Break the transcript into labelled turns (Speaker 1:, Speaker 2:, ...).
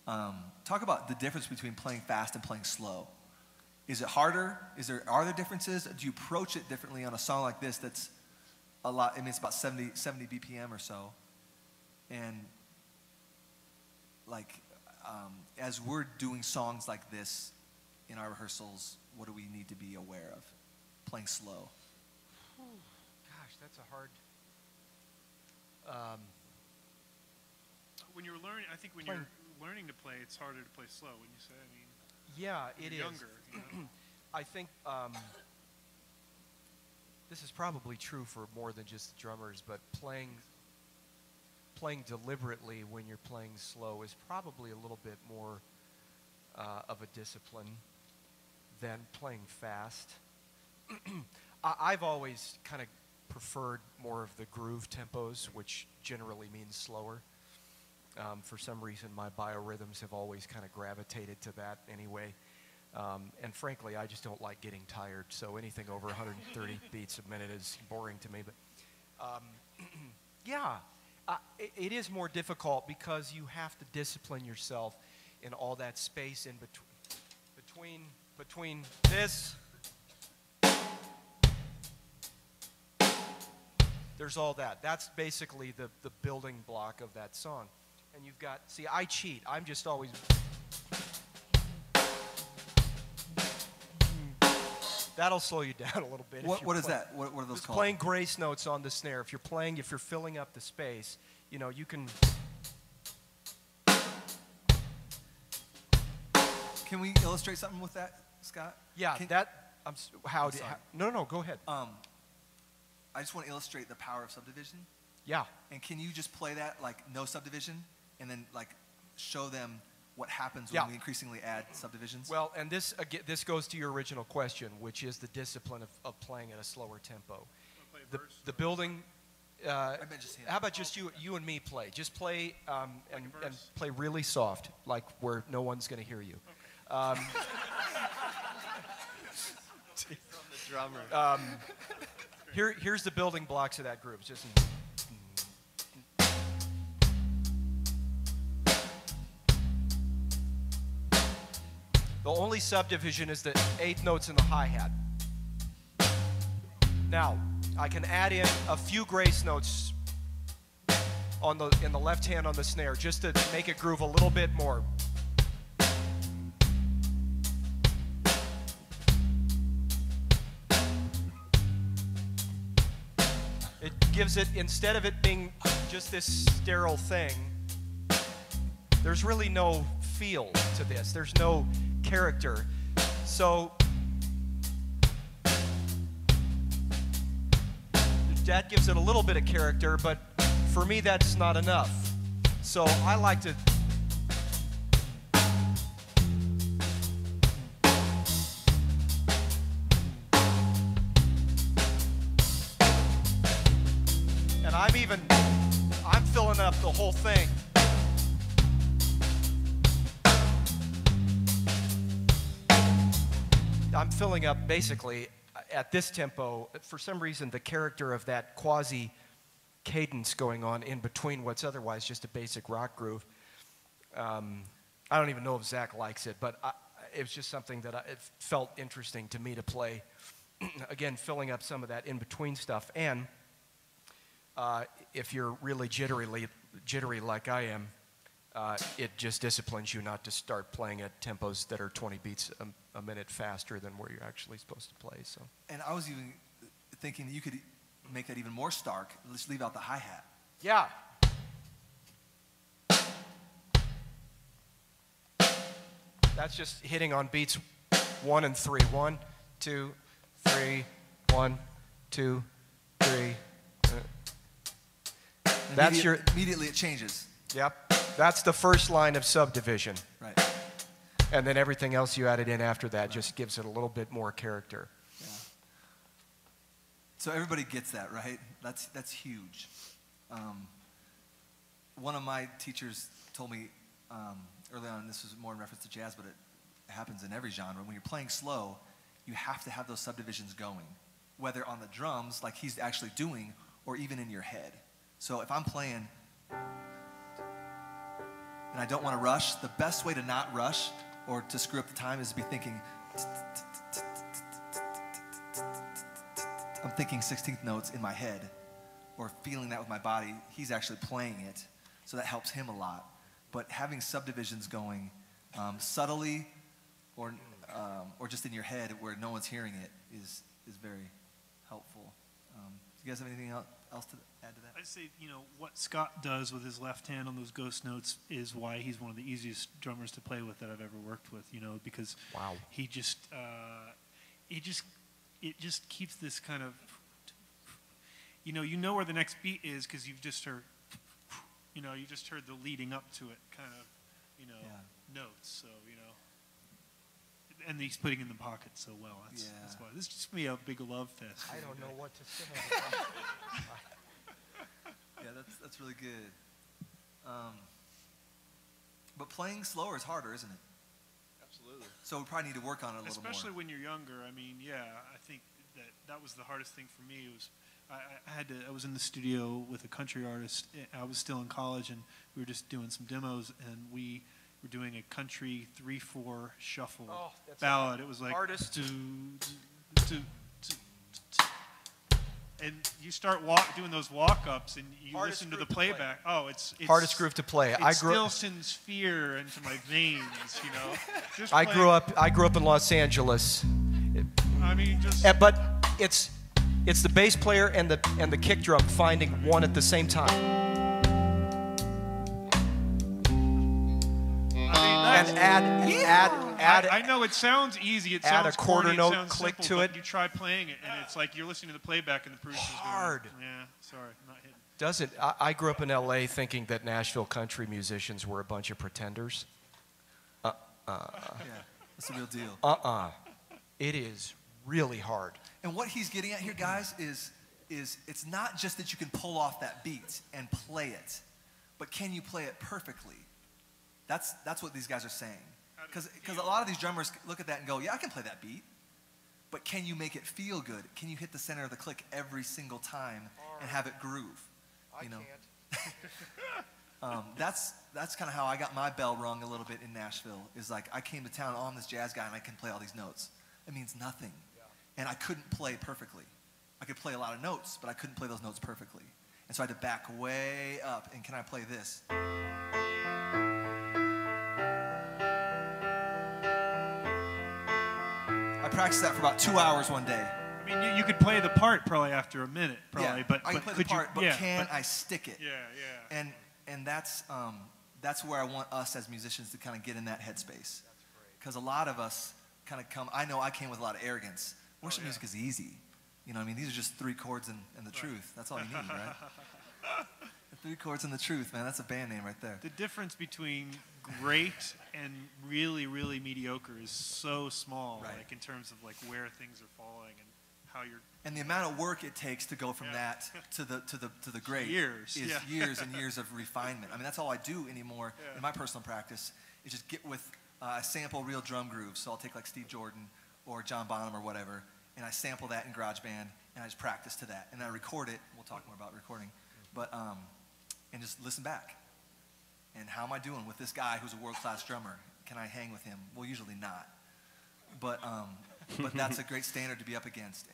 Speaker 1: Talk about the difference between playing fast and playing slow. Is it harder? Are there differences? Do you approach it differently on a song like this that's a lot? I mean, it's about 70 BPM or so. And like, as we're doing songs like this in our rehearsals, what do we need to be aware of? Playing slow.
Speaker 2: Gosh, that's a hard.
Speaker 3: When you're learning, I think when you're learning to play, it's harder to play slow. When you say, I mean,
Speaker 2: yeah, it is.
Speaker 3: Younger, you know?
Speaker 2: I think this is probably true for more than just the drummers, but playing deliberately when you're playing slow is probably a little bit more of a discipline than playing fast. I've always kind of preferred more of the groove tempos, which generally means slower. For some reason, my biorhythms have always kind of gravitated to that anyway. And frankly, I just don't like getting tired, so anything over 130 beats a minute is boring to me. But yeah, it is more difficult because you have to discipline yourself in all that space in between this. There's all that. That's basically the building block of that song. And you've got, see, I cheat. I'm just always. That'll slow you down a little bit.
Speaker 1: What is that? What are those called?
Speaker 2: Playing grace notes on the snare. If you're filling up the space, you know, you can.
Speaker 1: Can we illustrate something with that, Scott?
Speaker 2: Yeah, no, go ahead.
Speaker 1: I just want to illustrate the power of subdivision.
Speaker 2: Yeah.
Speaker 1: And can you just play that like no subdivision, and then like show them what happens when we increasingly add subdivisions?
Speaker 2: Well, and this goes to your original question, which is the discipline of playing at a slower tempo. The building. How about just you and me play? Just play and play really soft, like where no one's going to hear you. Okay.
Speaker 4: From the drummer.
Speaker 2: Here's the building blocks of that groove. It's just. The only subdivision is the 8th notes in the hi-hat. Now, I can add in a few grace notes in the left hand on the snare just to make it groove a little bit more. It gives it, instead of it being just this sterile thing, there's really no feel to this. There's no character. So that gives it a little bit of character, but for me that's not enough. So I like to and I'm filling up the whole thing. I'm filling up basically at this tempo. For some reason, the character of that quasi cadence going on in between what's otherwise just a basic rock groove. I don't even know if Zach likes it, but it was just something that it felt interesting to me to play. Again, filling up some of that in between stuff. And if you're really jittery like I am, it just disciplines you not to start playing at tempos that are 20 beats a minute faster than where you're actually supposed to play. So. And
Speaker 1: I was even thinking that you could make that even more stark. Let's leave out the hi-hat.
Speaker 2: Yeah. That's just hitting on beats 1 and 3. 1, 2, 3, 1, 2, 3. That's
Speaker 1: immediately it changes.
Speaker 2: Yep. That's the first line of Subdivision.
Speaker 1: Right.
Speaker 2: And then everything else you added in after that just gives it a little bit more character.
Speaker 1: Yeah. So everybody gets that, right? That's huge. One of my teachers told me early on, and this was more in reference to jazz, but it happens in every genre. When you're playing slow, you have to have those subdivisions going, whether on the drums, like he's actually doing, or even in your head. So if I'm playing, and I don't want to rush, the best way to not rush or to screw up the time is to be thinking, I'm thinking 16th notes in my head or feeling that with my body. He's actually playing it, so that helps him a lot. But having subdivisions going subtly or just in your head where no one's hearing it is very helpful. Do you guys have anything else to add to that?
Speaker 3: I'd say, what Scott does with his left hand on those ghost notes is why he's one of the easiest drummers to play with that I've ever worked with, because he just, it just keeps this kind of, you know where the next beat is because you've just heard, you just heard the leading up to it kind of, notes, so, and he's putting in the pocket so well. That's why. This is just me a big love fest.
Speaker 2: I don't know what to say.
Speaker 1: Yeah, that's really good. But playing slower is harder, isn't it?
Speaker 4: Absolutely.
Speaker 1: So we probably need to work on it a little more.
Speaker 3: Especially when you're younger. I mean, I think that was the hardest thing for me. Was I was in the studio with a country artist. I was still in college, and we were just doing some demos, and we were doing a country 3/4 shuffle ballad. It was like
Speaker 2: artist.
Speaker 3: And you start doing those walk-ups, and you
Speaker 2: Hardest
Speaker 3: listen to the
Speaker 2: groove to play.
Speaker 3: playback. Oh, it's
Speaker 2: Hardest groove to play.
Speaker 3: It still sends fear into my veins. Just
Speaker 2: I grew
Speaker 3: playing-
Speaker 2: up in Los Angeles.
Speaker 3: I mean, just.
Speaker 2: But it's the bass player and the kick drum finding one at the same time. And add.
Speaker 3: I know it sounds easy. It
Speaker 2: add
Speaker 3: sounds
Speaker 2: a quarter
Speaker 3: corny,
Speaker 2: note
Speaker 3: it sounds
Speaker 2: click
Speaker 3: simple,
Speaker 2: to
Speaker 3: but
Speaker 2: it.
Speaker 3: You try playing it, and it's like you're listening to the playback, and the producer's
Speaker 2: Hard.
Speaker 3: going, yeah, sorry, not hitting.
Speaker 2: Does it? I grew up in L.A. thinking that Nashville country musicians were a bunch of pretenders.
Speaker 1: Yeah, that's the real deal.
Speaker 2: It is really hard.
Speaker 1: And what he's getting at here, guys, is it's not just that you can pull off that beat and play it, but can you play it perfectly? That's what these guys are saying. Because a lot of these drummers look at that and go, yeah, I can play that beat, but can you make it feel good? Can you hit the center of the click every single time and have it groove?
Speaker 2: I
Speaker 1: can't. That's kind of how I got my bell rung a little bit in Nashville. Is like I came to town, I'm this jazz guy, and I can play all these notes. It means nothing. And I couldn't play perfectly. I could play a lot of notes, but I couldn't play those notes perfectly. And so I had to back way up, and can I play this? I practiced that for about 2 hours one day.
Speaker 3: I mean, you could play the part probably after a minute, probably.
Speaker 1: Yeah,
Speaker 3: but
Speaker 1: I can play
Speaker 3: could
Speaker 1: the part,
Speaker 3: you,
Speaker 1: but can I stick it?
Speaker 3: Yeah.
Speaker 1: And that's where I want us as musicians to kind of get in that headspace. Because a lot of us kind of come, I know I came with a lot of arrogance. Worship music is easy. You know what I mean? These are just 3 chords and the truth. That's all you need, right? The 3 chords and the truth, man. That's a band name right there.
Speaker 3: The difference between great and really, really mediocre is so small, like in terms of like where things are falling and how you're.
Speaker 1: And the amount of work it takes to go from that to the great
Speaker 3: years
Speaker 1: years and years of refinement. I mean, that's all I do anymore in my personal practice is just get with sample real drum grooves. So I'll take like Steve Jordan or John Bonham or whatever, and I sample that in GarageBand, and I just practice to that, and I record it. We'll talk more about recording, but and just listen back. And how am I doing with this guy who's a world-class drummer? Can I hang with him? Well, usually not. But that's a great standard to be up against.